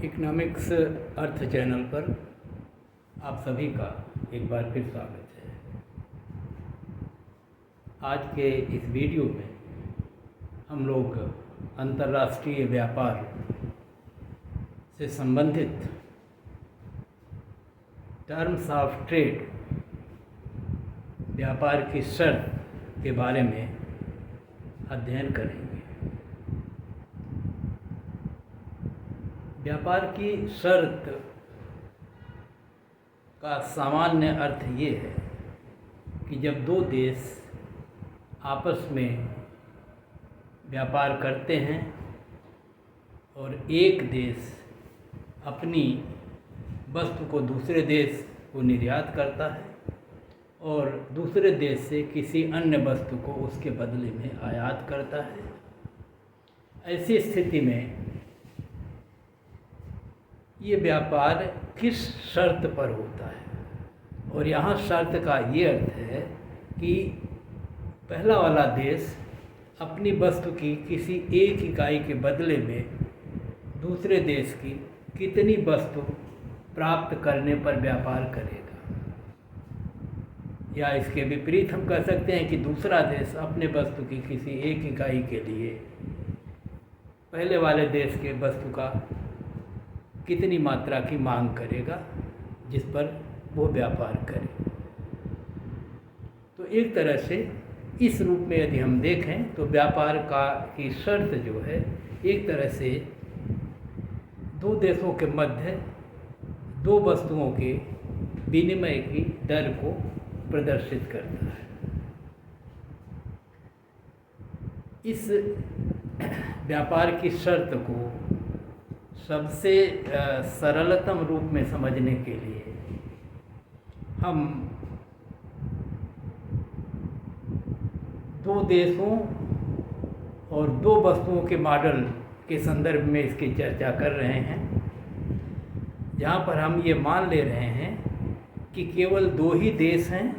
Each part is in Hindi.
इकोनॉमिक्स अर्थ चैनल पर आप सभी का एक बार फिर स्वागत है। आज के इस वीडियो में हम लोग अंतर्राष्ट्रीय व्यापार से संबंधित टर्म्स ऑफ ट्रेड, व्यापार की शर्त के बारे में अध्ययन करेंगे। व्यापार की शर्त का सामान्य अर्थ ये है कि जब दो देश आपस में व्यापार करते हैं और एक देश अपनी वस्तु को दूसरे देश को निर्यात करता है और दूसरे देश से किसी अन्य वस्तु को उसके बदले में आयात करता है। ऐसी स्थिति में ये व्यापार किस शर्त पर होता है, और यहाँ शर्त का ये अर्थ है कि पहला वाला देश अपनी वस्तु की किसी एक इकाई के बदले में दूसरे देश की कितनी वस्तु प्राप्त करने पर व्यापार करेगा, या इसके विपरीत हम कह सकते हैं कि दूसरा देश अपने वस्तु की किसी एक इकाई के लिए पहले वाले देश के वस्तु का कितनी मात्रा की मांग करेगा जिस पर वो व्यापार करे। तो एक तरह से इस रूप में यदि हम देखें तो व्यापार की शर्त जो है एक तरह से दो देशों के मध्य दो वस्तुओं के विनिमय की दर को प्रदर्शित करता है। इस व्यापार की शर्त को सबसे सरलतम रूप में समझने के लिए हम दो देशों और दो वस्तुओं के मॉडल के संदर्भ में इसकी चर्चा कर रहे हैं, जहाँ पर हम ये मान ले रहे हैं कि केवल दो ही देश हैं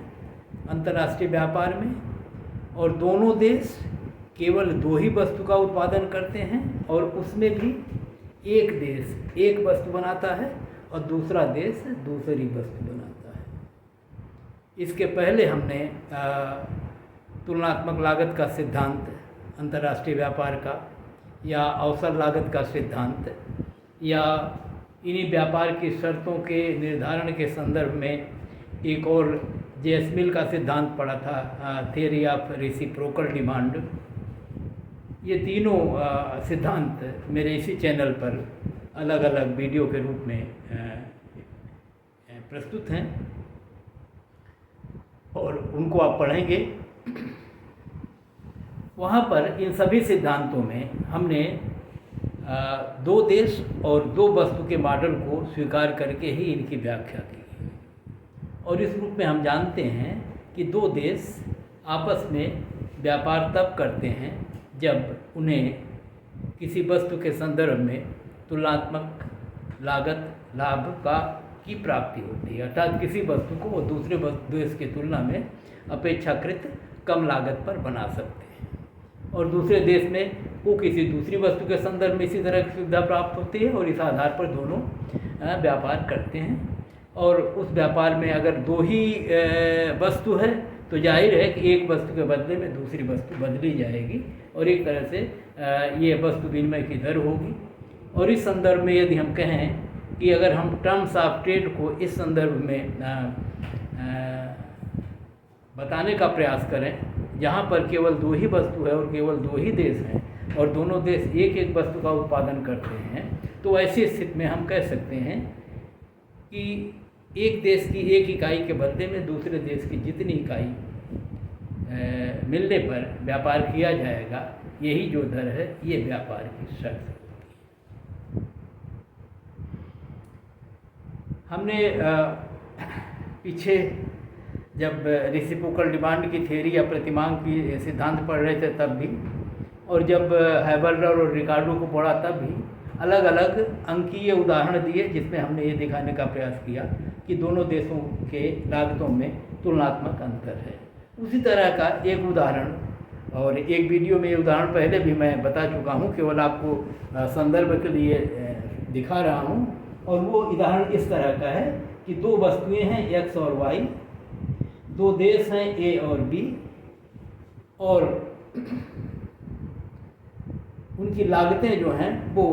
अंतर्राष्ट्रीय व्यापार में और दोनों देश केवल दो ही वस्तु का उत्पादन करते हैं और उसमें भी एक देश एक वस्तु बनाता है और दूसरा देश दूसरी वस्तु बनाता है। इसके पहले हमने तुलनात्मक लागत का सिद्धांत अंतर्राष्ट्रीय व्यापार का, या अवसर लागत का सिद्धांत, या इन्हीं व्यापार की शर्तों के निर्धारण के संदर्भ में एक और जे.एस. मिल का सिद्धांत पढ़ा था, थियरी ऑफ रेसिप्रोकल डिमांड। ये तीनों सिद्धांत मेरे इसी चैनल पर अलग अलग वीडियो के रूप में प्रस्तुत हैं और उनको आप पढ़ेंगे। वहाँ पर इन सभी सिद्धांतों में हमने दो देश और दो वस्तु के मॉडल को स्वीकार करके ही इनकी व्याख्या की। और इस रूप में हम जानते हैं कि दो देश आपस में व्यापार तब करते हैं जब उन्हें किसी वस्तु के संदर्भ में तुलनात्मक लागत लाभ की प्राप्ति होती है, अर्थात किसी वस्तु को वो दूसरे देश की तुलना में अपेक्षाकृत कम लागत पर बना सकते हैं और दूसरे देश में वो किसी दूसरी वस्तु के संदर्भ में इसी तरह की सुविधा प्राप्त होती है और इस आधार पर दोनों व्यापार करते हैं। और उस व्यापार में अगर दो ही वस्तु है तो जाहिर है कि एक वस्तु के बदले में दूसरी वस्तु बदली जाएगी और एक तरह से ये वस्तु विनिमय की दर होगी। और इस संदर्भ में यदि हम कहें कि अगर हम टर्म्स ऑफ ट्रेड को इस संदर्भ में बताने का प्रयास करें, जहाँ पर केवल दो ही वस्तु है और केवल दो ही देश हैं और दोनों देश एक एक वस्तु का उत्पादन करते हैं, तो ऐसी स्थिति में हम कह सकते हैं कि एक देश की एक इकाई के बदले में दूसरे देश की जितनी इकाई मिलने पर व्यापार किया जाएगा, यही जो दर है ये व्यापार की शर्त है। हमने पीछे जब रेसिप्रोकल डिमांड की थ्योरी या प्रतिमांग की सिद्धांत पढ़ रहे थे तब भी, और जब हैबलर और रिकार्डो को पढ़ा तब भी अलग अलग अंकीय उदाहरण दिए जिसमें हमने ये दिखाने का प्रयास किया कि दोनों देशों के लागतों में तुलनात्मक अंतर है। उसी तरह का एक उदाहरण और एक वीडियो में ये उदाहरण पहले भी मैं बता चुका हूँ, केवल आपको संदर्भ के लिए दिखा रहा हूँ। और वो उदाहरण इस तरह का है कि दो वस्तुएं हैं एक्स और वाई, दो देश हैं ए और बी, और उनकी लागतें जो हैं वो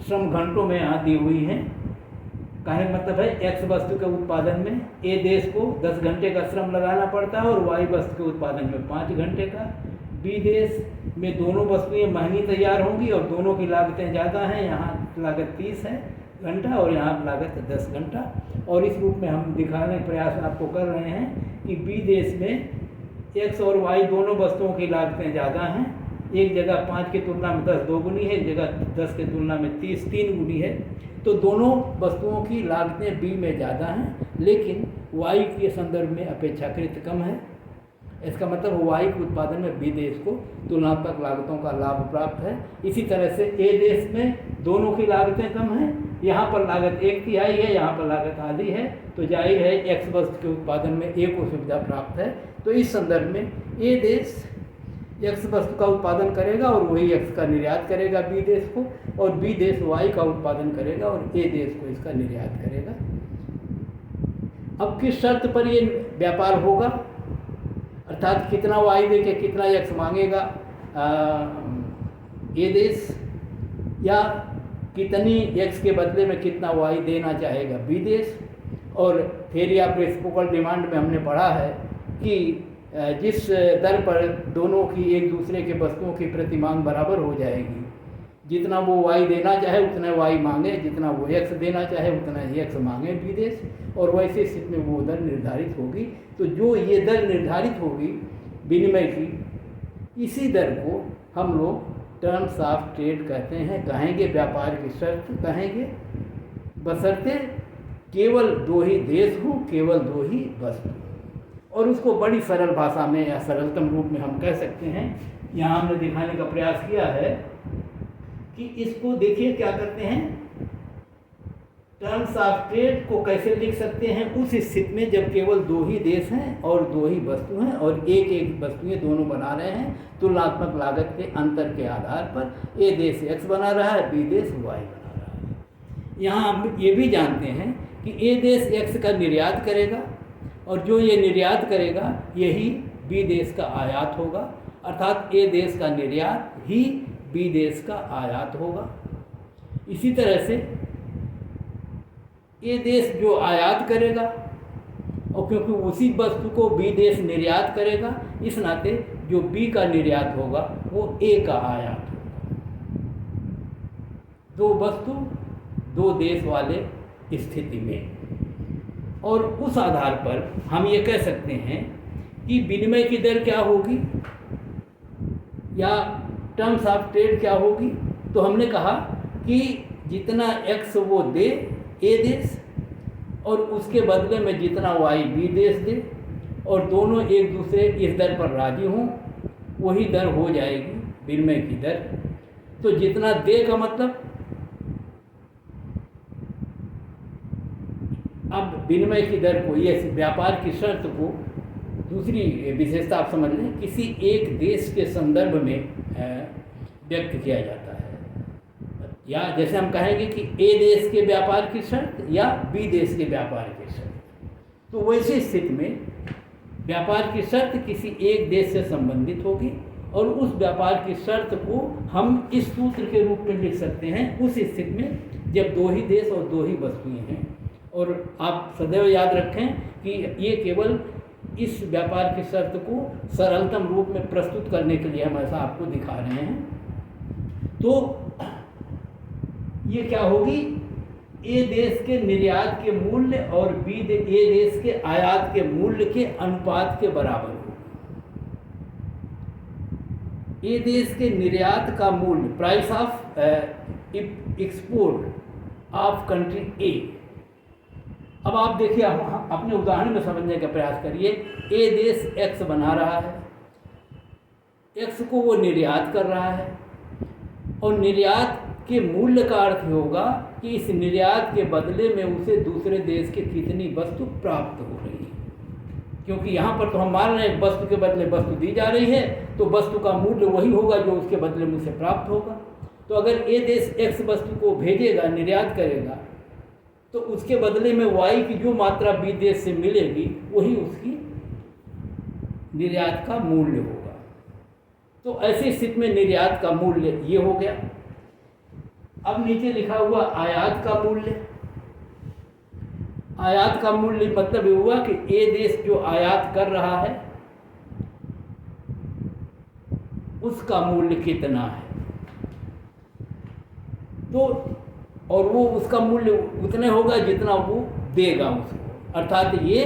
श्रम घंटों में यहाँ दी हुई हैं। कहने मतलब है एक्स वस्तु के उत्पादन में ए देश को 10 घंटे का श्रम लगाना पड़ता है और वाई वस्तु के उत्पादन में 5 घंटे का। बी देश में दोनों वस्तुएं महंगी तैयार होंगी और दोनों की लागतें ज़्यादा हैं, यहाँ लागत 30 है घंटा और यहाँ लागत 10 घंटा। और इस रूप में हम दिखाने का प्रयास आपको कर रहे हैं कि बी देश में एक्स और वाई दोनों वस्तुओं की लागतें ज़्यादा हैं। एक जगह 5 की तुलना में 10 2 गुनी है, एक जगह 10 की तुलना में 30 3 गुनी है। तो दोनों वस्तुओं की लागतें बी में ज़्यादा हैं, लेकिन वाई के संदर्भ में अपेक्षाकृत कम है। इसका मतलब वाई के उत्पादन में बी देश को तुलनात्मक लागतों का लाभ प्राप्त है। इसी तरह से ए देश में दोनों की लागतें कम हैं, यहाँ पर लागत 1/3 है, यहाँ पर लागत आधी है, तो जाहिर है एक्स वस्तु के उत्पादन में ए को सुविधा प्राप्त है। तो इस संदर्भ में ए देश एक्स वस्तु का उत्पादन करेगा और वही एक्स का निर्यात करेगा बी देश को, और बी देश वाई का उत्पादन करेगा और ए देश को इसका निर्यात करेगा। अब किस शर्त पर ये व्यापार होगा, अर्थात कितना वाई दे के कितना एक्स मांगेगा ए देश, या कितनी एक्स के बदले में कितना वाई देना चाहेगा बी देश। और थ्योरी ऑफ रेसिप्रोकल डिमांड में हमने पढ़ा है कि जिस दर पर दोनों की एक दूसरे के वस्तुओं की प्रति मांग बराबर हो जाएगी, जितना वो वाई देना चाहे उतना वाई मांगे, जितना वो एक्स देना चाहे उतना ही एक्स मांगे बी देश, और वैसे स्थिति में वो दर निर्धारित होगी। तो जो ये दर निर्धारित होगी विनिमय की, इसी दर को हम लोग टर्म्स ऑफ ट्रेड कहते हैं, कहेंगे व्यापार की शर्त कहेंगे, बशर्ते केवल 2 ही देश हो, केवल 2 ही वस्तु। और उसको बड़ी सरल भाषा में या सरलतम रूप में हम कह सकते हैं, यहाँ हमने दिखाने का प्रयास किया है कि इसको देखिए क्या करते हैं, टर्म्स ऑफ ट्रेड को कैसे लिख सकते हैं उस स्थिति में जब केवल 2 ही देश हैं और 2 ही वस्तु हैं और एक एक वस्तुएं दोनों बना रहे हैं तुलनात्मक लागत के अंतर के आधार पर। ए देश एक्स बना रहा है, बी देश वाई बना रहा है। यहाँ हम ये भी जानते हैं कि ए देश एक्स का निर्यात करेगा और जो ये निर्यात करेगा यही बी देश का आयात होगा, अर्थात ए देश का निर्यात ही बी देश का आयात होगा। इसी तरह से ए देश जो आयात करेगा और क्योंकि उसी वस्तु को बी देश निर्यात करेगा, इस नाते जो बी का निर्यात होगा वो ए का आयात होगा। 2 वस्तु 2 देश वाले स्थिति में, और उस आधार पर हम ये कह सकते हैं कि विनिमय की दर क्या होगी या टर्म्स ऑफ ट्रेड क्या होगी। तो हमने कहा कि जितना एक्स वो दे ए देश और उसके बदले में जितना वाई बी देश दे, और दोनों एक दूसरे इस दर पर राजी हों, वही दर हो जाएगी विनिमय की दर। तो जितना दे का मतलब, अब विनिमय की दर को, ये व्यापार की शर्त को दूसरी विशेषता आप समझ लें, किसी एक देश के संदर्भ में व्यक्त किया जाता है, या जैसे हम कहेंगे कि ए देश के व्यापार की शर्त या बी देश के व्यापार की शर्त। तो वैसी स्थिति में व्यापार की शर्त किसी एक देश से संबंधित होगी और उस व्यापार की शर्त को हम इस सूत्र के रूप में लिख सकते हैं उस स्थिति में जब 2 ही देश और 2 ही वस्तुएं हैं। और आप सदैव याद रखें कि ये केवल इस व्यापार की शर्त को सरलतम रूप में प्रस्तुत करने के लिए हम ऐसा आपको दिखा रहे हैं। तो ये क्या होगी, ए देश के निर्यात के मूल्य और ए देश के आयात के मूल्य के अनुपात के बराबर होगी। ए देश के निर्यात का मूल्य, price of export of country A. अब आप देखिए, अपने उदाहरण में समझने का प्रयास करिए। ए देश एक्स बना रहा है, एक्स को वो निर्यात कर रहा है, और निर्यात के मूल्य का अर्थ होगा कि इस निर्यात के बदले में उसे दूसरे देश के कितनी वस्तु प्राप्त हो रही है। क्योंकि यहाँ पर तो हम मान रहे हैं वस्तु के बदले वस्तु दी जा रही है, तो वस्तु का मूल्य वही होगा जो उसके बदले में उसे प्राप्त होगा। तो अगर ए देश एक्स वस्तु को भेजेगा, निर्यात करेगा, तो उसके बदले में वाई की जो मात्रा बी देश से मिलेगी वही उसकी निर्यात का मूल्य होगा। तो ऐसी स्थिति में निर्यात का मूल्य ये हो गया। अब नीचे लिखा हुआ आयात का मूल्य। आयात का मूल्य मतलब ये हुआ कि ए देश जो आयात कर रहा है उसका मूल्य कितना है, तो और वो उसका मूल्य उतने होगा जितना वो देगा उसको, अर्थात ये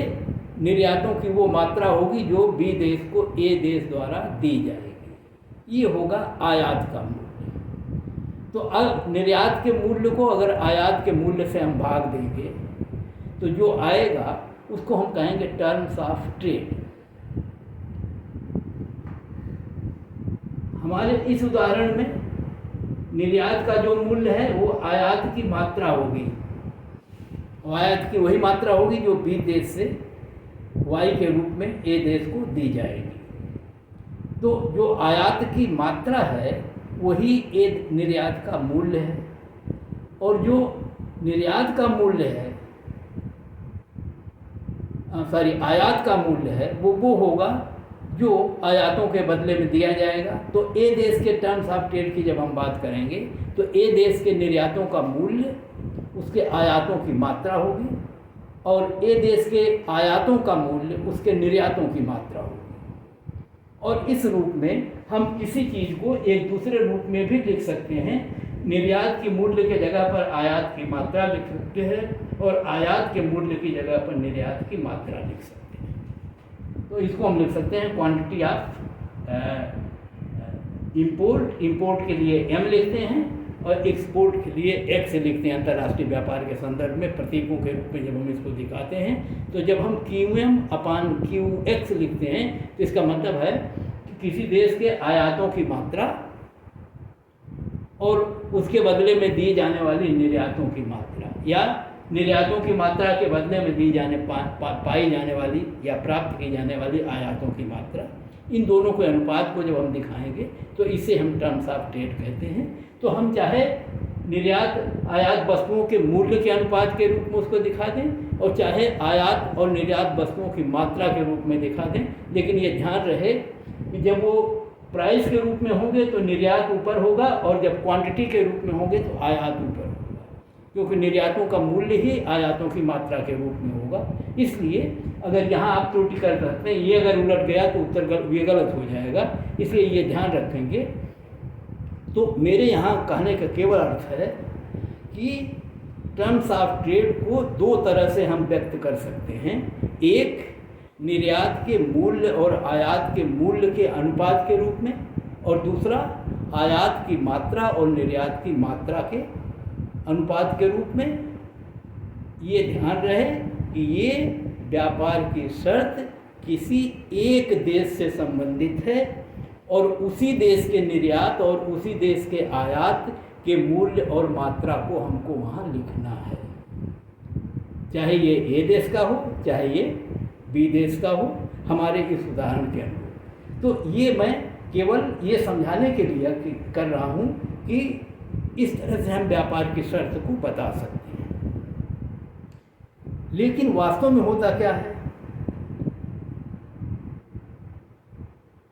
निर्यातों की वो मात्रा होगी जो बी देश को ए देश द्वारा दी जाएगी। ये होगा आयात का मूल्य। तो अब निर्यात के मूल्य को अगर आयात के मूल्य से हम भाग देंगे तो जो आएगा उसको हम कहेंगे टर्म्स ऑफ ट्रेड। हमारे इस उदाहरण में निर्यात का जो मूल्य है वो आयात की मात्रा होगी, आयात की वही मात्रा होगी जो बी देश से वाई के रूप में ए देश को दी जाएगी। तो जो आयात की मात्रा है वही ए निर्यात का मूल्य है, और जो निर्यात का मूल्य है आयात का मूल्य है वो होगा जो आयातों के बदले में दिया जाएगा। तो ए देश के टर्म्स ऑफ ट्रेड की जब हम बात करेंगे तो ए देश के निर्यातों का मूल्य उसके आयातों की मात्रा होगी, और ए देश के आयातों का मूल्य उसके निर्यातों की मात्रा होगी। और इस रूप में हम किसी चीज़ को एक दूसरे रूप में भी लिख सकते हैं। निर्यात के मूल्य के जगह पर आयात की मात्रा लिख सकते हैं, और आयात के मूल्य की जगह पर निर्यात की मात्रा लिख सकते हैं। तो इसको हम लिख सकते हैं क्वांटिटी ऑफ इंपोर्ट के लिए एम लिखते हैं, और एक्सपोर्ट के लिए एक्स लिखते हैं। अंतर्राष्ट्रीय व्यापार के संदर्भ में प्रतीकों के रूप में जब हम इसको दिखाते हैं, तो जब हम QM अपान QX लिखते हैं तो इसका मतलब है कि किसी देश के आयातों की मात्रा और उसके बदले में दी जाने वाली निर्यातों की मात्रा, या निर्यातों की मात्रा के बदले में दी जाने पाई जाने वाली या प्राप्त की जाने वाली आयातों की मात्रा, इन दोनों के अनुपात को जब हम दिखाएंगे तो इसे हम टर्म्स ऑफ ट्रेड कहते हैं। तो हम चाहे निर्यात आयात वस्तुओं के मूल्य के अनुपात के रूप में उसको दिखा दें, और चाहे आयात और निर्यात वस्तुओं की मात्रा के रूप में दिखा दें, लेकिन ये ध्यान रहे कि जब वो प्राइस के रूप में होंगे तो निर्यात ऊपर होगा, और जब क्वांटिटी के रूप में होंगे तो आयात ऊपर होगा, क्योंकि निर्यातों का मूल्य ही आयातों की मात्रा के रूप में होगा। इसलिए अगर यहाँ आप त्रुटि कर सकते हैं, ये अगर उलट गया तो उत्तर ये गलत हो जाएगा, इसलिए ये ध्यान रखेंगे। तो मेरे यहाँ कहने का केवल अर्थ है कि टर्म्स ऑफ ट्रेड को दो तरह से हम व्यक्त कर सकते हैं। एक निर्यात के मूल्य और आयात के मूल्य के अनुपात के रूप में, और दूसरा आयात की मात्रा और निर्यात की मात्रा के अनुपात के रूप में। ये ध्यान रहे कि ये व्यापार की शर्त किसी एक देश से संबंधित है, और उसी देश के निर्यात और उसी देश के आयात के मूल्य और मात्रा को हमको वहाँ लिखना है, चाहे ये ए देश का हो चाहे ये बी देश का हो, हमारे इस उदाहरण के अनुरूप। तो ये मैं केवल ये समझाने के लिए कर रहा हूँ कि इस तरह से हम व्यापार की शर्त को बता सकते हैं। लेकिन वास्तव में होता क्या है,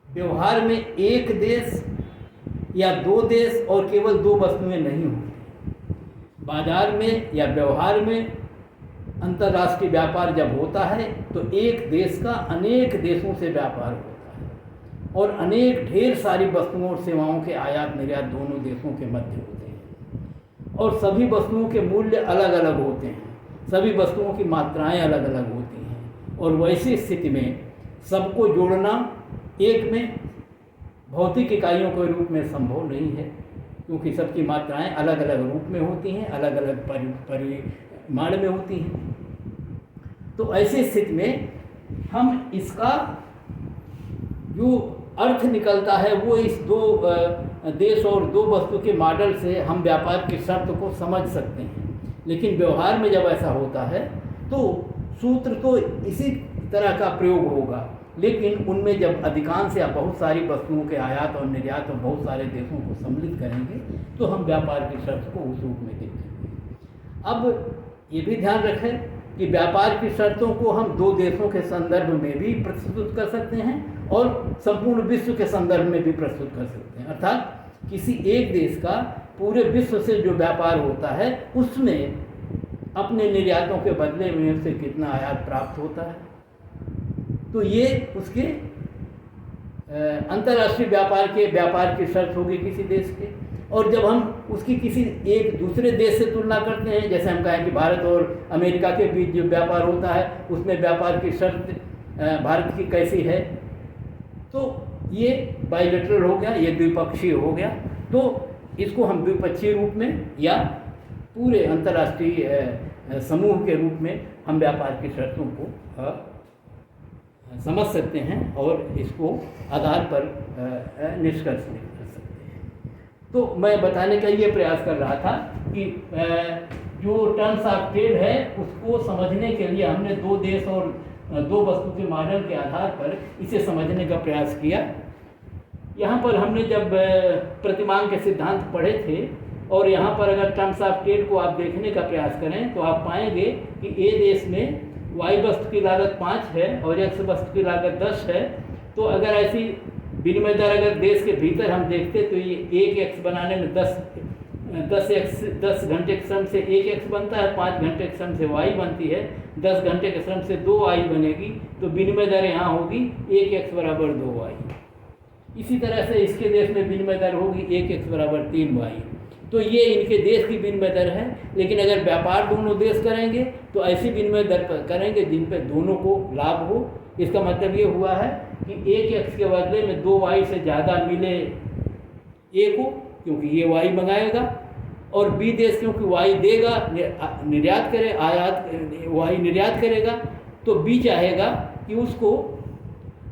व्यवहार में एक देश या दो देश और केवल दो वस्तुएं नहीं होती। बाजार में या व्यवहार में अंतर्राष्ट्रीय व्यापार जब होता है तो एक देश का अनेक देशों से व्यापार होता है, और अनेक ढेर सारी वस्तुओं और सेवाओं के आयात निर्यात दोनों देशों के मध्य होते हैं, और सभी वस्तुओं के मूल्य अलग अलग होते हैं, सभी वस्तुओं की मात्राएं अलग अलग होती हैं। और वैसी स्थिति में सबको जोड़ना एक में भौतिक इकाइयों के रूप में संभव नहीं है, क्योंकि सबकी मात्राएं अलग अलग रूप में होती हैं, अलग अलग परिमाण में होती हैं। तो ऐसी स्थिति में हम इसका जो अर्थ निकलता है वो इस दो देश और दो वस्तु के मॉडल से हम व्यापार की शर्त को समझ सकते हैं। लेकिन व्यवहार में जब ऐसा होता है तो सूत्र तो इसी तरह का प्रयोग होगा, लेकिन उनमें जब अधिकांश या बहुत सारी वस्तुओं के आयात और निर्यात और बहुत सारे देशों को सम्मिलित करेंगे तो हम व्यापार की शर्त को उस रूप में देखेंगे। अब ये भी ध्यान रखें कि व्यापार की शर्तों को हम दो देशों के संदर्भ में भी प्रस्तुत कर सकते हैं और संपूर्ण विश्व के संदर्भ में भी प्रस्तुत कर सकते हैं। अर्थात किसी एक देश का पूरे विश्व से जो व्यापार होता है उसमें अपने निर्यातों के बदले में उससे कितना आयात प्राप्त होता है, तो ये उसके अंतर्राष्ट्रीय व्यापार की शर्त होगी किसी देश के। और जब हम उसकी किसी एक दूसरे देश से तुलना करते हैं, जैसे हम कहें कि भारत और अमेरिका के बीच जो व्यापार होता है उसमें व्यापार की शर्त भारत की कैसी है, तो ये बायलैटरल हो गया, ये द्विपक्षीय हो गया। तो इसको हम द्विपक्षीय रूप में या पूरे अंतर्राष्ट्रीय समूह के रूप में हम व्यापार की शर्तों को समझ सकते हैं और इसको आधार पर निष्कर्ष निकाल सकते हैं। तो मैं बताने का ये प्रयास कर रहा था कि जो टर्म्स ऑफ ट्रेड है उसको समझने के लिए हमने दो देश और दो वस्तु के मॉडल के आधार पर इसे समझने का प्रयास किया। यहाँ पर हमने जब प्रतिमान के सिद्धांत पढ़े थे और यहाँ पर अगर टर्म्स ऑफ ट्रेड को आप देखने का प्रयास करें तो आप पाएंगे कि ए देश में वाई वस्तु की लागत 5 है और एक्स वस्तु की लागत 10 है। तो अगर ऐसी विनिमय दर अगर देश के भीतर हम देखते तो ये 1x बनाने में 10 घंटे के श्रम से 1x बनता है, 5 घंटे के श्रम से y बनती है, 10 घंटे के श्रम से 2y बनेगी। तो विनिमय दर यहाँ होगी 1x बराबर 2y। इसी तरह से इसके देश में विनिमय दर होगी 1x बराबर 3y। तो ये इनके देश की विनिमय दर है। लेकिन अगर व्यापार दोनों देश करेंगे तो ऐसी विनिमय दर करेंगे जिन पे दोनों को लाभ हो। इसका मतलब ये हुआ है कि 1x के बदले में 2y से ज़्यादा मिले ए को, क्योंकि ये y मंगाएगा, और बी देश क्योंकि y देगा, निर्यात करे, y निर्यात करेगा, तो बी चाहेगा कि उसको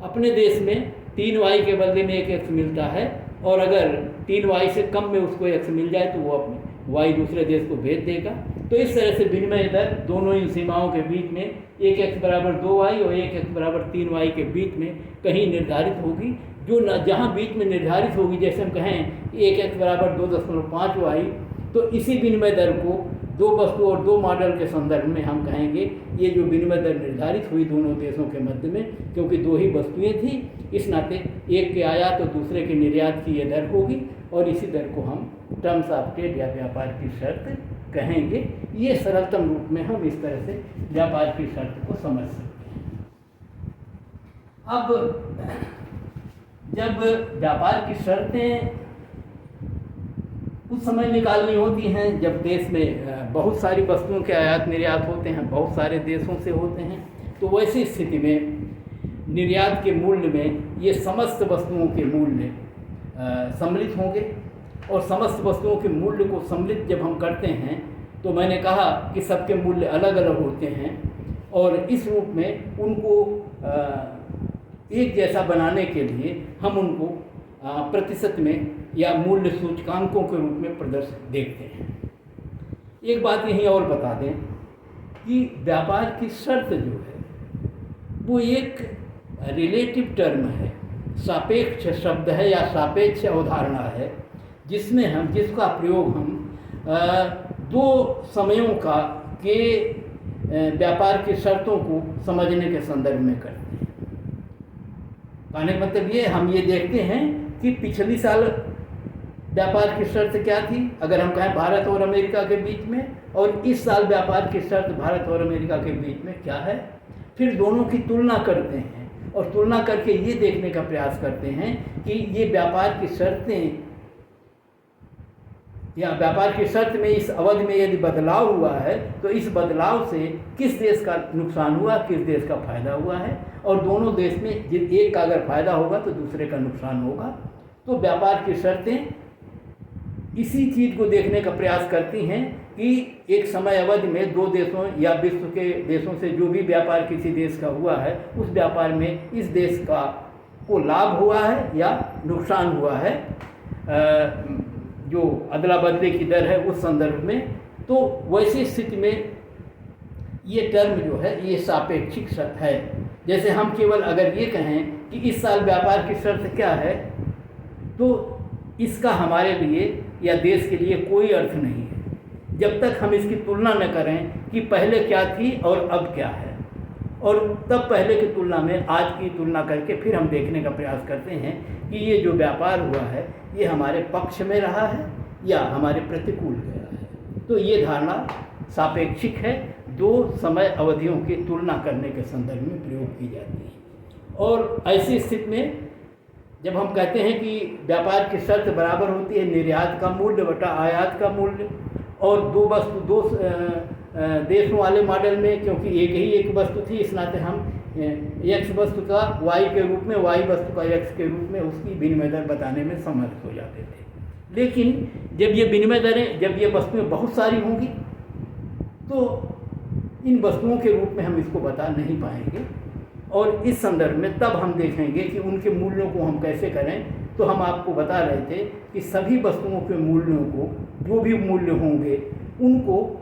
अपने देश में 3y के बदले में 1x मिलता है, और अगर 3y से कम में उसको x मिल जाए तो वो अपने y दूसरे देश को भेज देगा। तो इस तरह से विनिमय दर दोनों इन सीमाओं के बीच में 1x बराबर 2y और 1x बराबर 3y के बीच में कहीं निर्धारित होगी। जो जहाँ बीच में निर्धारित होगी, जैसे हम कहें 1x बराबर 2.5y, तो इसी विनिमय दर को दो वस्तु और दो मॉडल के संदर्भ में हम कहेंगे ये जो विनिमय दर निर्धारित हुई दोनों देशों के मध्य में, क्योंकि दो ही वस्तुएं थी, इस नाते एक के आयात और दूसरे के निर्यात की ये दर होगी और इसी दर को हम टर्म्स ऑफ ट्रेड या व्यापार की शर्त कहेंगे। ये सरलतम रूप में हम इस तरह से व्यापार की शर्त को समझ सकते हैं। अब जब व्यापार की शर्तें उस समय निकालनी होती हैं जब देश में बहुत सारी वस्तुओं के आयात निर्यात होते हैं, बहुत सारे देशों से होते हैं, तो वैसी स्थिति में निर्यात के मूल्य में ये समस्त वस्तुओं के मूल्य सम्मिलित होंगे। और समस्त वस्तुओं के मूल्य को सम्मिलित जब हम करते हैं तो मैंने कहा कि सबके मूल्य अलग अलग होते हैं और इस रूप में उनको एक जैसा बनाने के लिए हम उनको प्रतिशत में या मूल्य सूचकांकों के रूप में प्रदर्शित देखते हैं। एक बात यहीं और बता दें कि व्यापार की शर्त जो है वो एक रिलेटिव टर्म है, सापेक्ष शब्द है या सापेक्ष अवधारणा है, जिसका प्रयोग हम दो समयों के व्यापार की शर्तों को समझने के संदर्भ में करते हैं। कहने का मतलब ये हम ये देखते हैं कि पिछली साल व्यापार की शर्त क्या थी अगर हम कहें भारत और अमेरिका के बीच में, और इस साल व्यापार की शर्त भारत और अमेरिका के बीच में क्या है। फिर दोनों की तुलना करते हैं और तुलना करके ये देखने का प्रयास करते हैं कि ये व्यापार की शर्तें या व्यापार की शर्त में इस अवधि में यदि बदलाव हुआ है तो इस बदलाव से किस देश का नुकसान हुआ, किस देश का फायदा हुआ है, और दोनों देश में एक का अगर फायदा होगा तो दूसरे का नुकसान होगा। तो व्यापार की शर्तें इसी चीज़ को देखने का प्रयास करती हैं कि एक समय अवधि में दो देशों या विश्व के देशों से जो भी व्यापार किसी देश का हुआ है उस व्यापार में इस देश का को लाभ हुआ है या नुकसान हुआ है, जो अदला बदले की दर है उस संदर्भ में। तो वैसी स्थिति में ये टर्म जो है ये सापेक्षिक है। जैसे हम केवल अगर ये कहें कि इस साल व्यापार की शर्त क्या है, तो इसका हमारे लिए या देश के लिए कोई अर्थ नहीं है जब तक हम इसकी तुलना न करें कि पहले क्या थी और अब क्या है, और तब पहले की तुलना में आज की तुलना करके फिर हम देखने का प्रयास करते हैं कि ये जो व्यापार हुआ है ये हमारे पक्ष में रहा है या हमारे प्रतिकूल गया है। तो ये धारणा सापेक्षिक है, दो समय अवधियों की तुलना करने के संदर्भ में प्रयोग की जाती है। और ऐसी स्थिति में जब हम कहते हैं कि व्यापार की शर्त बराबर होती है निर्यात का मूल्य बटा आयात का मूल्य, और दो वस्तु दो देशों वाले मॉडल में क्योंकि एक वस्तु थी इस नाते हम एक्स वस्तु का वाई के रूप में, वाई वस्तु का एक्स के रूप में उसकी विनिमय दर बताने में समर्थ हो जाते थे। लेकिन जब ये विनिमय दरें, जब ये वस्तुएं बहुत सारी होंगी तो इन वस्तुओं के रूप में हम इसको बता नहीं पाएंगे, और इस संदर्भ में तब हम देखेंगे कि उनके मूल्यों को हम कैसे करें। तो हम आपको बता रहे थे कि सभी वस्तुओं के मूल्यों को, जो भी मूल्य होंगे उनको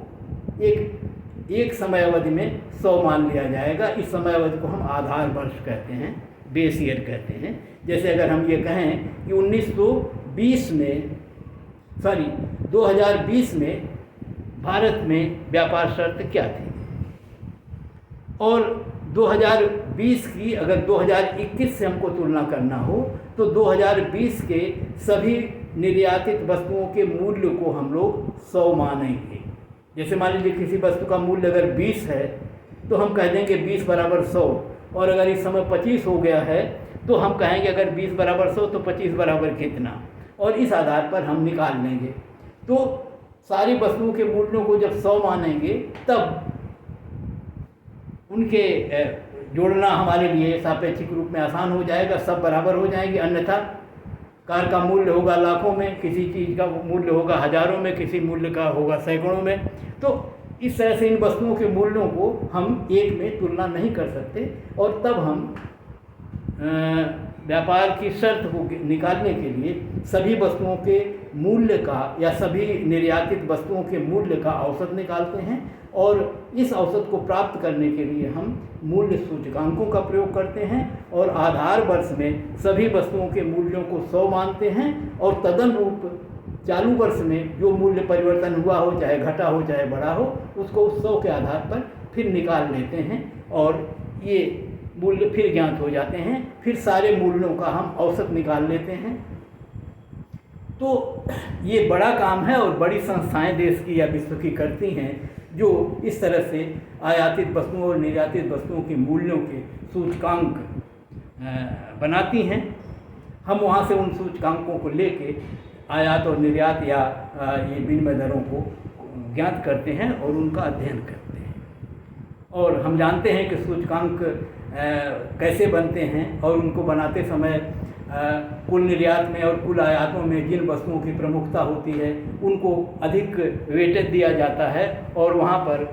एक समय अवधि में 100 मान लिया जाएगा। इस समय अवधि को हम आधार वर्ष कहते हैं, बेस ईयर कहते हैं। जैसे अगर हम ये कहें कि 2020 में भारत में व्यापार शर्त क्या थी, और 2020 की अगर 2021 से हमको तुलना करना हो तो 2020 के सभी निर्यातित वस्तुओं के मूल्य को हम लोग 100 मानेंगे। जैसे मान लीजिए किसी वस्तु का मूल्य अगर 20 है तो हम कह देंगे 20 बराबर 100, और अगर इस समय 25 हो गया है तो हम कहेंगे अगर 20 बराबर 100 तो 25 बराबर कितना, और इस आधार पर हम निकाल लेंगे। तो सारी वस्तुओं के मूल्यों को जब 100 मानेंगे तब उनके जोड़ना हमारे लिए सापेक्षिक रूप में आसान हो जाएगा, सब बराबर हो जाएंगे। अन्यथा कार का मूल्य होगा लाखों में, किसी चीज़ का मूल्य होगा हजारों में, किसी मूल्य का होगा सैकड़ों में। तो इस तरह से इन वस्तुओं के मूल्यों को हम एक में तुलना नहीं कर सकते, और तब हम व्यापार की शर्त को निकालने के लिए सभी वस्तुओं के मूल्य का या सभी निर्यातित वस्तुओं के मूल्य का औसत निकालते हैं, और इस औसत को प्राप्त करने के लिए हम मूल्य सूचकांकों का प्रयोग करते हैं, और आधार वर्ष में सभी वस्तुओं के मूल्यों को 100 मानते हैं, और तदनुरूप चालू वर्ष में जो मूल्य परिवर्तन हुआ हो, चाहे घटा हो चाहे बढ़ा हो, उसको उस 100 के आधार पर फिर निकाल लेते हैं, और ये मूल्य फिर ज्ञात हो जाते हैं। फिर सारे मूल्यों का हम औसत निकाल लेते हैं। तो ये बड़ा काम है, और बड़ी संस्थाएं देश की या विश्व की करती हैं जो इस तरह से आयातित वस्तुओं और निर्यातित वस्तुओं के मूल्यों के सूचकांक बनाती हैं। हम वहाँ से उन सूचकांकों को लेके आयात और निर्यात या ये विनिमय दरों को ज्ञात करते हैं और उनका अध्ययन करते हैं। और हम जानते हैं कि सूचकांक कैसे बनते हैं, और उनको बनाते समय कुल निर्यात में और कुल आयातों में जिन वस्तुओं की प्रमुखता होती है उनको अधिक वेटेज दिया जाता है, और वहाँ पर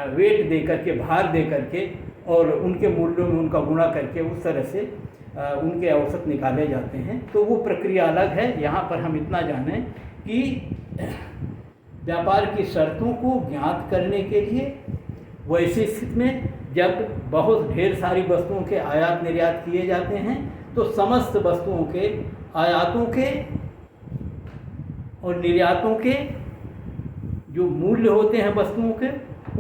वेट दे करके, भार दे करके, और उनके मूल्यों में उनका गुणा करके उस तरह से उनके औसत निकाले जाते हैं। तो वो प्रक्रिया अलग है। यहाँ पर हम इतना जानें कि व्यापार की शर्तों को ज्ञात करने के लिए वैसी स्थिति में जब बहुत ढेर सारी वस्तुओं के आयात निर्यात किए जाते हैं तो समस्त वस्तुओं के आयातों के और निर्यातों के जो मूल्य होते हैं वस्तुओं के,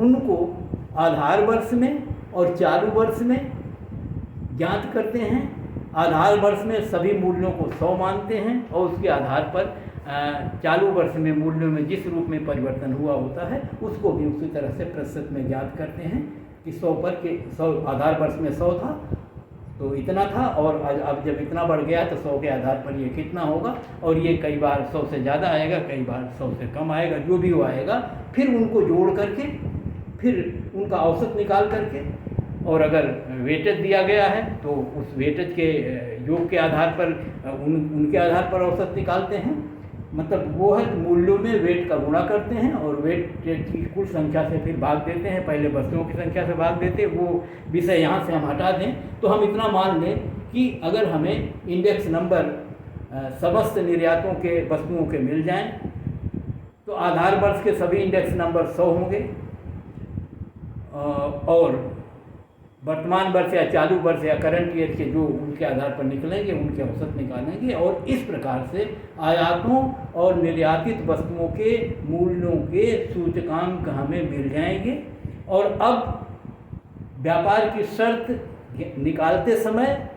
उनको आधार वर्ष में और चालू वर्ष में ज्ञात करते हैं। आधार वर्ष में सभी मूल्यों को 100 मानते हैं, और उसके आधार पर चालू वर्ष में मूल्यों में जिस रूप में परिवर्तन हुआ होता है उसको भी उसी तरह से प्रतिशत में ज्ञात करते हैं कि 100 पर के 100 आधार वर्ष में 100 था तो इतना था, और अब जब इतना बढ़ गया तो 100 के आधार पर ये कितना होगा, और ये कई बार 100 से ज़्यादा आएगा, कई बार 100 से कम आएगा, जो भी वो आएगा फिर उनको जोड़ करके फिर उनका औसत निकाल करके, और अगर वेटेज दिया गया है तो उस वेटेज के योग के आधार पर उनके आधार पर औसत निकालते हैं। मतलब वो है मूल्यों में वेट का गुणा करते हैं, और वेट की कुल संख्या से फिर भाग देते हैं। पहले वस्तुओं की संख्या से भाग देते, वो विषय यहाँ से हम हटा दें तो हम इतना मान लें कि अगर हमें इंडेक्स नंबर समस्त निर्यातों के वस्तुओं के मिल जाएं तो आधार वर्ष के सभी इंडेक्स नंबर 100 होंगे, और वर्तमान वर्ष या चालू वर्ष या करंट ईयर के जो उनके आधार पर निकलेंगे उनके औसत निकालेंगे और इस प्रकार से आयातों और निर्यातित वस्तुओं के मूल्यों के सूचकांक हमें मिल जाएंगे। और अब व्यापार की शर्त निकालते समय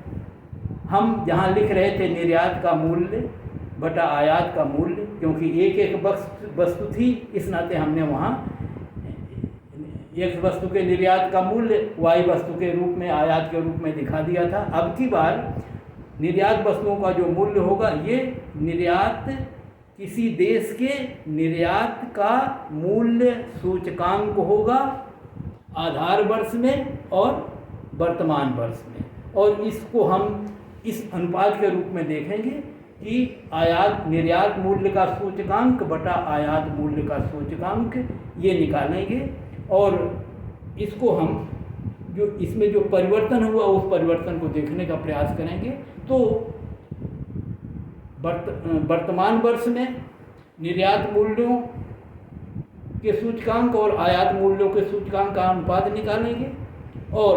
हम जहाँ लिख रहे थे निर्यात का मूल्य बटा आयात का मूल्य, क्योंकि एक एक वस्तु थी इस नाते हमने वहाँ एक वस्तु के निर्यात का मूल्य वाई वस्तु के रूप में आयात के रूप में दिखा दिया था। अब की बार निर्यात वस्तुओं का जो मूल्य होगा ये निर्यात किसी देश के निर्यात का मूल्य सूचकांक होगा आधार वर्ष में और वर्तमान वर्ष में, और इसको हम इस अनुपात के रूप में देखेंगे कि आयात निर्यात मूल्य का सूचकांक बटा आयात मूल्य का सूचकांक ये निकालेंगे। और इसको हम जो इसमें जो परिवर्तन हुआ उस परिवर्तन को देखने का प्रयास करेंगे। तो वर्तमान वर्ष में निर्यात मूल्यों के सूचकांक और आयात मूल्यों के सूचकांक का अनुपात निकालेंगे और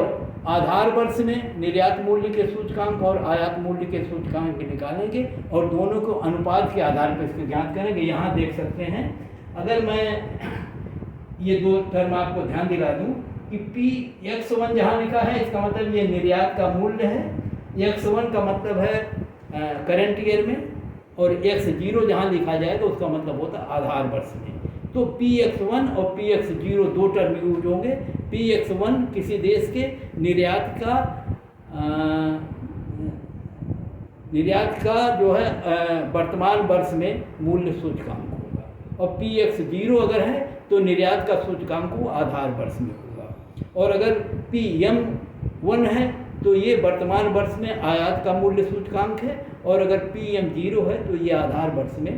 आधार वर्ष में निर्यात मूल्य के सूचकांक और आयात मूल्य के सूचकांक निकालेंगे और दोनों को अनुपात के आधार पर इसको ज्ञात करेंगे। यहाँ देख सकते हैं, अगर मैं ये दो टर्म आपको ध्यान दिला दूं कि Px1 जहाँ लिखा है इसका मतलब ये निर्यात का मूल्य है, x1 का मतलब है करंट ईयर में, और x0 जहाँ लिखा जाए तो उसका मतलब होता है आधार वर्ष में। तो Px1 और Px0 दो टर्म यूज होंगे। Px1 किसी देश के निर्यात का जो है वर्तमान वर्ष में मूल्य सूचकांक होगा, और Px0 अगर है तो निर्यात का सूचकांक वो आधार वर्ष में होगा, और अगर Pm1 है तो ये वर्तमान वर्ष में आयात का मूल्य सूचकांक है, और अगर Pm0 है तो ये आधार वर्ष में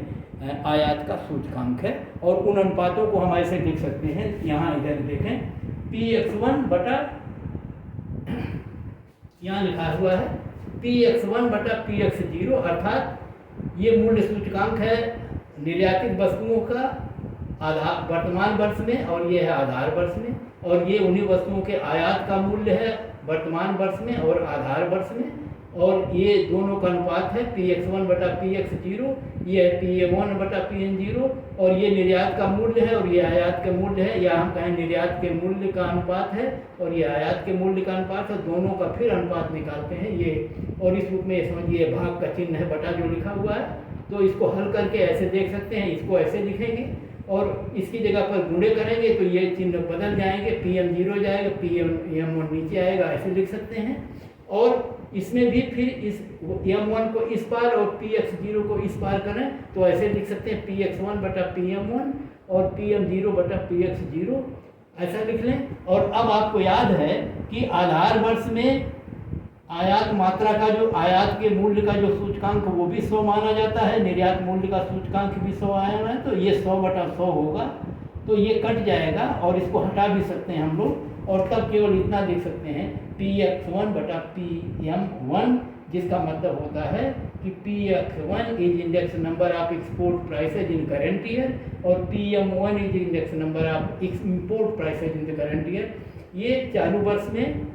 आयात का सूचकांक है। और उन अनुपातों को हम ऐसे लिख सकते हैं, यहाँ इधर देखें, Px1 बटा यहाँ लिखा हुआ है Px1 बटा Px0, अर्थात ये मूल्य सूचकांक है निर्यातित वस्तुओं का आधार वर्तमान वर्ष में और ये है आधार वर्ष में, और ये उन्हीं वस्तुओं के आयात का मूल्य है वर्तमान वर्ष में और आधार वर्ष में, और ये दोनों का अनुपात है Px1 बटा Px0, ये है Pm1 बटा Pm0, और ये निर्यात का मूल्य है और ये आयात के मूल्य है, या हम कहें निर्यात के मूल्य का अनुपात है और ये आयात के मूल्य का अनुपात है, दोनों का फिर अनुपात निकालते हैं ये। और इस रूप में समझिए भाग का चिन्ह है बटा जो लिखा हुआ है, तो इसको हल करके ऐसे देख सकते हैं, इसको ऐसे लिखेंगे और इसकी जगह पर गुणे करेंगे तो ये चिन्ह बदल जाएंगे, Pm0 जाएगा, Pm1 नीचे आएगा, ऐसे लिख सकते हैं। और इसमें भी फिर इस M1 को इस पार और Px0 को इस पार करें तो ऐसे लिख सकते हैं Px1 बटा Pm1 और Pm0 बटा Px0, ऐसा लिख लें। और अब आपको याद है कि आधार वर्ष में आयात मात्रा का जो आयात के मूल्य का जो सूचकांक वो भी 100 माना जाता है, निर्यात मूल्य का सूचकांक भी 100 आया है, तो ये 100 बटा 100 होगा, तो ये कट जाएगा और इसको हटा भी सकते हैं हम लोग, और तब केवल इतना देख सकते हैं Px1 बटा Pm1, जिसका मतलब होता है कि Px1 is index number of export prices in current year और Pm1 is index number of import prices in the current year. ये चालू वर्ष में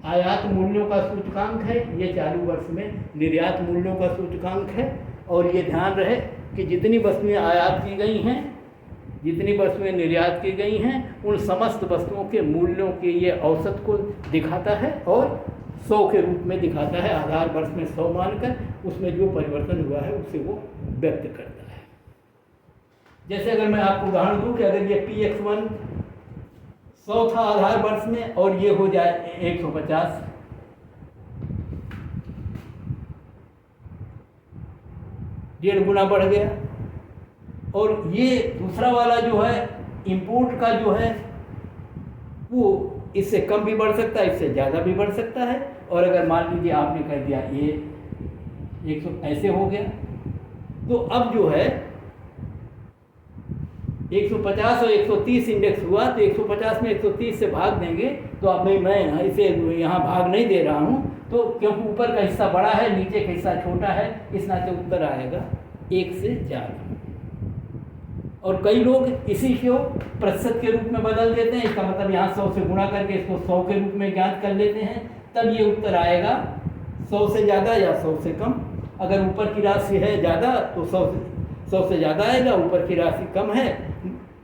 आयात मूल्यों का सूचकांक है, ये चालू वर्ष में निर्यात मूल्यों का सूचकांक है। और ये ध्यान रहे कि जितनी वस्तुएं आयात की गई हैं, जितनी वस्तुएं निर्यात की गई हैं, उन समस्त वस्तुओं के मूल्यों के ये औसत को दिखाता है और 100 के रूप में दिखाता है। आधार वर्ष में 100 मानकर उसमें जो परिवर्तन हुआ है उसे वो व्यक्त करता है। जैसे अगर मैं आपको उदाहरण दूं कि अगर ये Px1 100 था आधार वर्ष में और ये हो जाए 150, डेढ़ गुना बढ़ गया, और ये दूसरा वाला जो है इंपोर्ट का जो है वो इससे कम भी बढ़ सकता है, इससे ज़्यादा भी बढ़ सकता है। और अगर मान लीजिए आपने कह दिया ये 100 ऐसे हो गया, तो अब जो है 150 और 130 इंडेक्स हुआ, तो 150 में 130 से भाग देंगे, तो अब मैं इसे यहाँ भाग नहीं दे रहा हूँ, तो क्योंकि ऊपर का हिस्सा बड़ा है नीचे का हिस्सा छोटा है, इस नाते उत्तर आएगा 1 से 4। और कई लोग इसी को प्रतिशत के रूप में बदल देते हैं। इसका मतलब यहाँ 100 से गुणा करके इसको 100 के रूप में ज्ञात कर लेते हैं, तब ये उत्तर आएगा 100 से ज़्यादा या 100 से कम। अगर ऊपर की राशि है ज़्यादा तो 100 से ज़्यादा आएगा, ऊपर की राशि कम है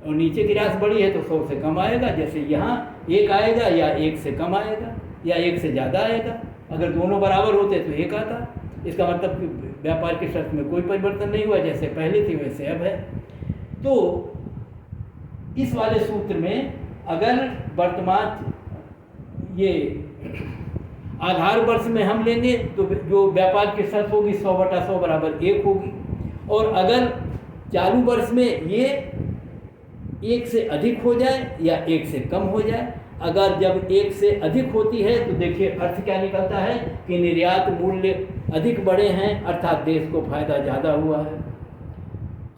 और नीचे की राशि बड़ी है तो 100 से कम आएगा। जैसे यहाँ 1 आएगा या 1 से कम आएगा या 1 से ज़्यादा आएगा। अगर दोनों बराबर होते तो 1 आता। इसका मतलब कि व्यापार की शर्त में कोई परिवर्तन नहीं हुआ, जैसे पहले थी वैसे अब है। तो इस वाले सूत्र में अगर वर्तमान ये आधार वर्ष में हम लेंगे तो जो व्यापार की शर्त होगी 100/100 बराबर 1 होगी। और अगर चालू वर्ष में ये 1 से अधिक हो जाए या 1 से कम हो जाए, अगर जब 1 से अधिक होती है तो देखिए अर्थ क्या निकलता है कि निर्यात मूल्य अधिक बढ़े हैं, अर्थात देश को फायदा ज़्यादा हुआ है।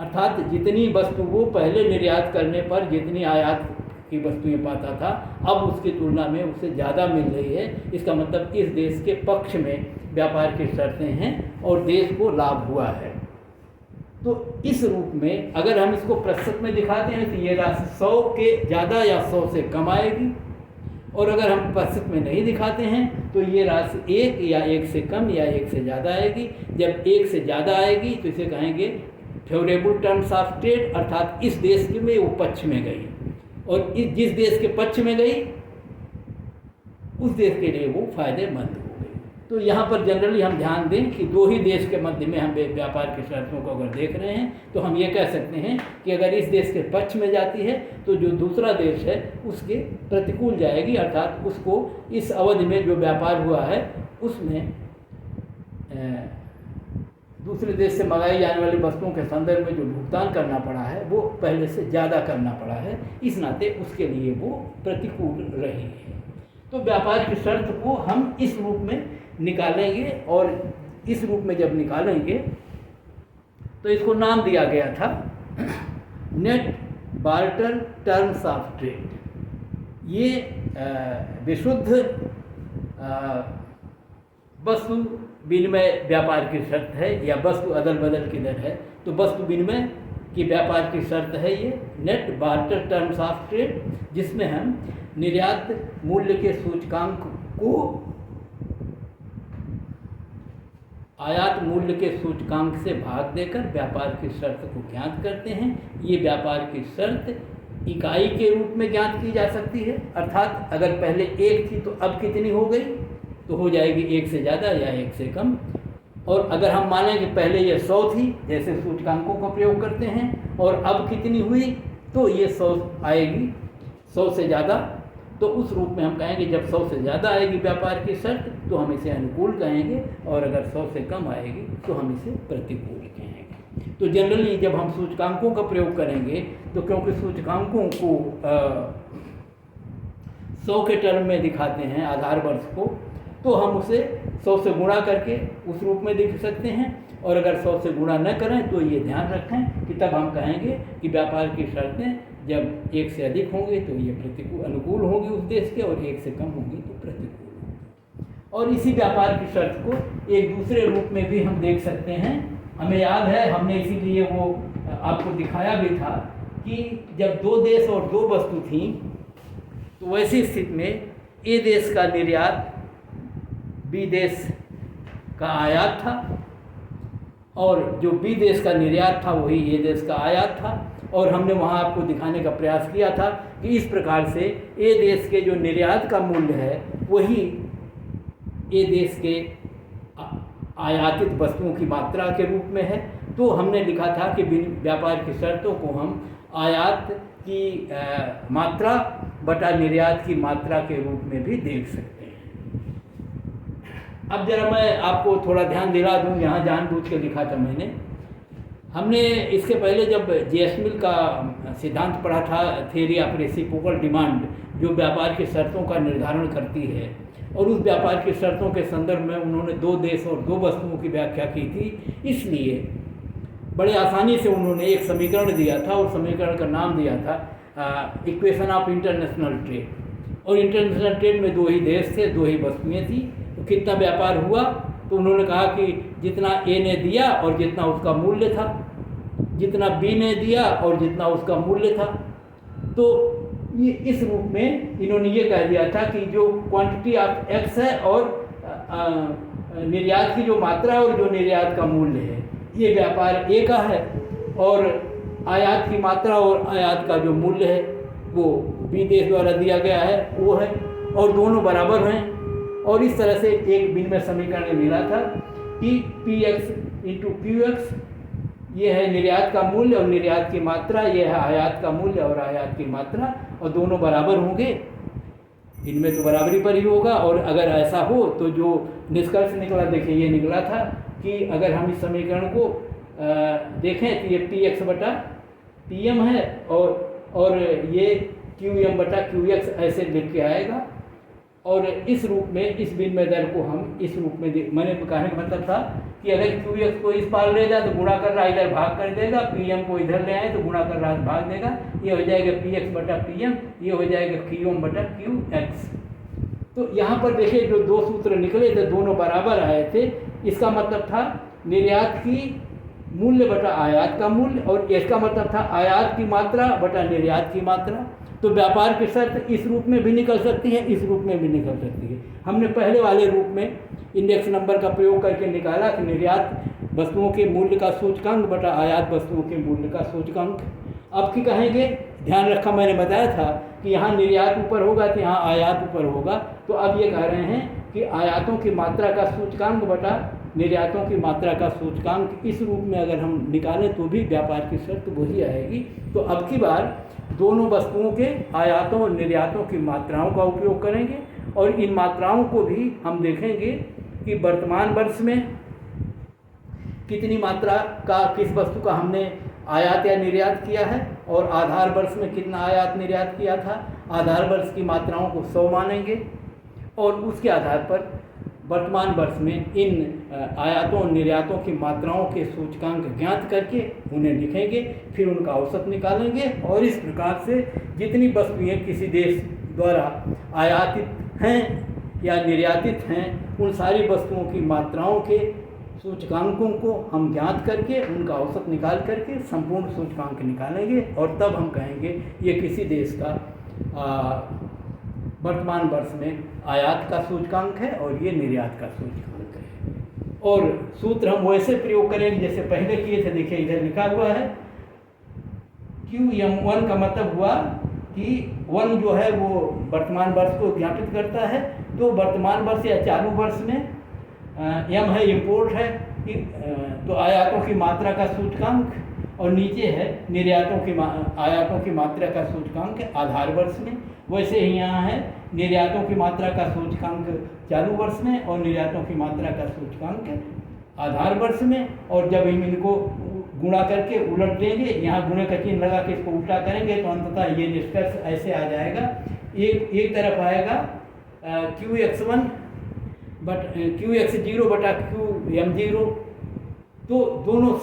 अर्थात जितनी वस्तु वो पहले निर्यात करने पर जितनी आयात की वस्तुएं पाता था, अब उसकी तुलना में उसे ज़्यादा मिल रही है। इसका मतलब इस देश के पक्ष में व्यापार की शर्तें हैं और देश को लाभ हुआ है। तो इस रूप में अगर हम इसको प्रतिशत में दिखाते हैं तो ये राशि 100 के ज़्यादा या 100 से कम आएगी। और अगर हम प्रतिशत में नहीं दिखाते हैं तो ये राशि 1 या 1 से कम या 1 से ज़्यादा आएगी। जब 1 से ज़्यादा आएगी तो इसे कहेंगे फेवरेबल टर्म्स ऑफ ट्रेड, अर्थात इस देश के में वो पक्ष में गई और जिस देश के पक्ष में गई उस देश के लिए वो फायदेमंद हो गई। तो यहाँ पर जनरली हम ध्यान दें कि दो ही देश के मध्य में हम व्यापार की शर्तों को अगर देख रहे हैं तो हम ये कह सकते हैं कि अगर इस देश के पक्ष में जाती है तो जो दूसरा देश है उसके प्रतिकूल जाएगी, अर्थात उसको इस अवधि में जो व्यापार हुआ है उसमें दूसरे देश से मंगाई जाने वाली वस्तुओं के संदर्भ में जो भुगतान करना पड़ा है वो पहले से ज़्यादा करना पड़ा है, इस नाते उसके लिए वो प्रतिकूल रही है। तो व्यापार की शर्त को हम इस रूप में निकालेंगे और इस रूप में जब निकालेंगे तो इसको नाम दिया गया था net barter terms of trade. ये विशुद्ध वस्तु विनिमय व्यापार की शर्त है या वस्तु अदल बदल की दर है। तो वस्तु विनिमय की व्यापार की शर्त है ये net barter terms of trade, जिसमें हम निर्यात मूल्य के सूचकांक को आयात मूल्य के सूचकांक से भाग देकर व्यापार की शर्त को ज्ञात करते हैं। ये व्यापार की शर्त इकाई के रूप में ज्ञात की जा सकती है, अर्थात अगर पहले 1 थी तो अब कितनी हो गई तो हो जाएगी 1 से ज़्यादा या 1 से कम। और अगर हम मानें कि पहले ये 100 थी, जैसे सूचकांकों का प्रयोग करते हैं, और अब कितनी हुई तो ये 100 आएगी 100 से ज़्यादा। तो उस रूप में हम कहेंगे जब 100 से ज़्यादा आएगी व्यापार की शर्त तो हम इसे अनुकूल कहेंगे, और अगर 100 से कम आएगी तो हम इसे प्रतिकूल कहेंगे। तो जनरली जब हम सूचकांकों का प्रयोग करेंगे तो क्योंकि सूचकांकों को 100 के टर्म में दिखाते हैं आधार वर्ष को, तो हम उसे 100 से गुणा करके उस रूप में लिख सकते हैं। और अगर 100 से गुणा न करें तो ये ध्यान रखें कि तब हम कहेंगे कि व्यापार की शर्तें जब 1 से अधिक होंगे तो ये प्रतिकूल अनुकूल होंगी उस देश के, और 1 से कम होंगी तो प्रतिकूल होंगी। और इसी व्यापार की शर्त को एक दूसरे रूप में भी हम देख सकते हैं। हमें याद है हमने इसीलिए वो आपको दिखाया भी था कि जब 2 देश और 2 वस्तु थी तो वैसी स्थिति में ए देश का निर्यात बी देश का आयात था, और जो बी देश का निर्यात था वही ए देश का आयात था। और हमने वहाँ आपको दिखाने का प्रयास किया था कि इस प्रकार से ए देश के जो निर्यात का मूल्य है वही ए देश के आयातित वस्तुओं की मात्रा के रूप में है। तो हमने लिखा था कि व्यापार की शर्तों को हम आयात की मात्रा बटा निर्यात की मात्रा के रूप में भी देख सकते हैं। अब जरा मैं आपको थोड़ा ध्यान दिला दूँ, यहाँ जानबूझ के लिखा था मैंने। हमने इसके पहले जब जे.एस. मिल का सिद्धांत पढ़ा था, थियरी ऑफ रेसिप्रोकल डिमांड, जो व्यापार की शर्तों का निर्धारण करती है, और उस व्यापार की शर्तों के संदर्भ में उन्होंने 2 देश और 2 वस्तुओं की व्याख्या की थी। इसलिए बड़े आसानी से उन्होंने एक समीकरण दिया था और समीकरण का नाम दिया था इक्वेशन ऑफ इंटरनेशनल ट्रेड। और इंटरनेशनल ट्रेड में 2 ही देश थे, 2 ही वस्तुएँ थी, तो कितना व्यापार हुआ तो उन्होंने कहा कि जितना ए ने दिया और जितना उसका मूल्य था जितना बी ने दिया और जितना उसका मूल्य था। तो ये इस रूप में इन्होंने ये कह दिया था कि जो क्वांटिटी ऑफ एक्स है और निर्यात की जो मात्रा है और जो निर्यात का मूल्य है, ये व्यापार ए का है, और आयात की मात्रा और आयात का जो मूल्य है वो बी देश द्वारा दिया गया है वो है, और दोनों बराबर हैं। और इस तरह से एक विनिमय समीकरण मिला था कि P x into Q x, ये है निर्यात का मूल्य और निर्यात की मात्रा, ये है आयात का मूल्य और आयात की मात्रा, और दोनों बराबर होंगे, इनमें तो बराबरी पर ही होगा। और अगर ऐसा हो तो जो निष्कर्ष निकला, देखिए ये निकला था कि अगर हम इस समीकरण को देखें तो ये पी एक्स बटा पी एम है और ये क्यू एम बटा क्यू एक्स ऐसे लिख के आएगा। और इस रूप में इस विनिमय दर को हम इस रूप में मैंने कहने का मतलब था कि अगर क्यू एक्स को इस पार ले जाए तो गुणा कर रहा इधर भाग कर देगा, पी एम को इधर ले आए तो गुणा कर रहा भाग देगा, ये हो जाएगा पी एक्स बटा पी एम, ये हो जाएगा क्यू एम बटा क्यू एक्स। तो यहाँ पर देखिए जो दो सूत्र निकले थे दोनों बराबर आए थे, इसका मतलब था निर्यात की मूल्य बटा आयात का मूल्य, और इसका मतलब था आयात की मात्रा बटा निर्यात की मात्रा। तो व्यापार की शर्त इस रूप में भी निकल सकती है, इस रूप में भी निकल सकती है। हमने पहले वाले रूप में इंडेक्स नंबर का प्रयोग करके निकाला कि निर्यात वस्तुओं के मूल्य का सूचकांक बटा आयात वस्तुओं के मूल्य का सूचकांक। अब की कहेंगे, ध्यान रखा मैंने बताया था कि यहाँ निर्यात ऊपर होगा तो यहाँ आयात ऊपर होगा, तो अब ये कह रहे हैं कि आयातों की मात्रा का सूचकांक बटा निर्यातों की मात्रा का सूचकांक, इस रूप में अगर हम निकालें तो भी व्यापार की शर्त वही आएगी। तो अब की बार दोनों वस्तुओं के आयातों और निर्यातों की मात्राओं का उपयोग करेंगे, और इन मात्राओं को भी हम देखेंगे कि वर्तमान वर्ष में कितनी मात्रा का किस वस्तु का हमने आयात या निर्यात किया है, और आधार वर्ष में कितना आयात निर्यात किया था। आधार वर्ष की मात्राओं को 100 मानेंगे, और उसके आधार पर वर्तमान वर्ष में इन आयातों और निर्यातों की मात्राओं के सूचकांक ज्ञात करके उन्हें लिखेंगे, फिर उनका औसत निकालेंगे, और इस प्रकार से जितनी वस्तुएं किसी देश द्वारा आयातित हैं या निर्यातित हैं, उन सारी वस्तुओं की मात्राओं के सूचकांकों को हम ज्ञात करके उनका औसत निकाल करके संपूर्ण सूचकांक निकालेंगे, और तब हम कहेंगे ये किसी देश का वर्तमान वर्ष में आयात का सूचकांक है और ये निर्यात का सूचकांक है। और सूत्र हम वैसे प्रयोग करेंगे जैसे पहले किए थे। देखिए इधर लिखा हुआ है QM1 का मतलब हुआ कि 1 जो है वो वर्तमान वर्ष को ज्ञापित करता है, तो वर्तमान वर्ष या चालू वर्ष में M है इम्पोर्ट है, तो आयातों की मात्रा का सूचकांक, और नीचे है निर्यातों की आयातों की मात्रा का सूचकांक आधार वर्ष में। वैसे ही यहाँ है निर्यातों की मात्रा का सूचकांक चालू वर्ष में और निर्यातों की मात्रा का सूचकांक आधार वर्ष में। और जब हम इनको गुणा करके उलट देंगे, यहाँ गुणे का चिन्ह लगा के इसको उल्टा करेंगे, तो अंततः ये निष्कर्ष ऐसे आ जाएगा। एक तरफ आएगा QX1 QX0 बटा QM0, तो दोनों